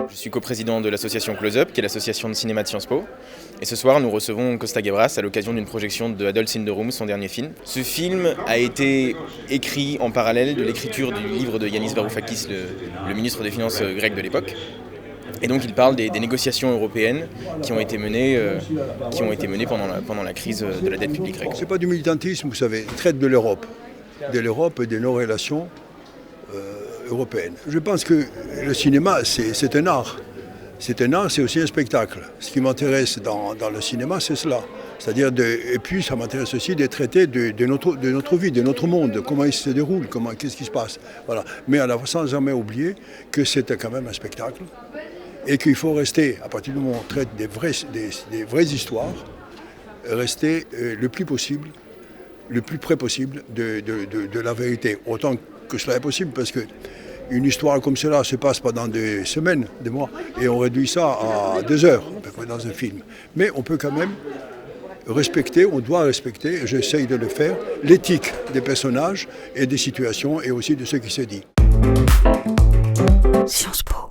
Je suis coprésident de l'association Close Up, qui est l'association de cinéma de Sciences Po. Et ce soir, nous recevons Costa Gavras à l'occasion d'une projection de Adults in the Room, son dernier film. Ce film a été écrit en parallèle de l'écriture du livre de Yanis Varoufakis, le ministre des Finances grec de l'époque. Et donc il parle des négociations européennes qui ont été menées pendant la crise de la dette publique grecque. Ce n'est pas du militantisme, vous savez, il traite de l'Europe et de nos relations européennes. Je pense que le cinéma, c'est un art. C'est un art, c'est aussi un spectacle. Ce qui m'intéresse dans le cinéma, c'est cela. C'est-à-dire et puis ça m'intéresse aussi de traiter de notre vie, de notre monde, comment il se déroule, qu'est-ce qui se passe. Voilà. Mais sans jamais oublier que c'est quand même un spectacle et qu'il faut rester, à partir du moment où on traite des vraies histoires, rester le plus possible, le plus près possible de la vérité. Autant que cela est possible, parce qu'une histoire comme cela se passe pendant des semaines, des mois, et on réduit ça à 2 heures, à peu près, dans un film. Mais on peut quand même respecter, on doit respecter, et j'essaye de le faire, l'éthique des personnages et des situations, et aussi de ce qui se dit. Sciences Po.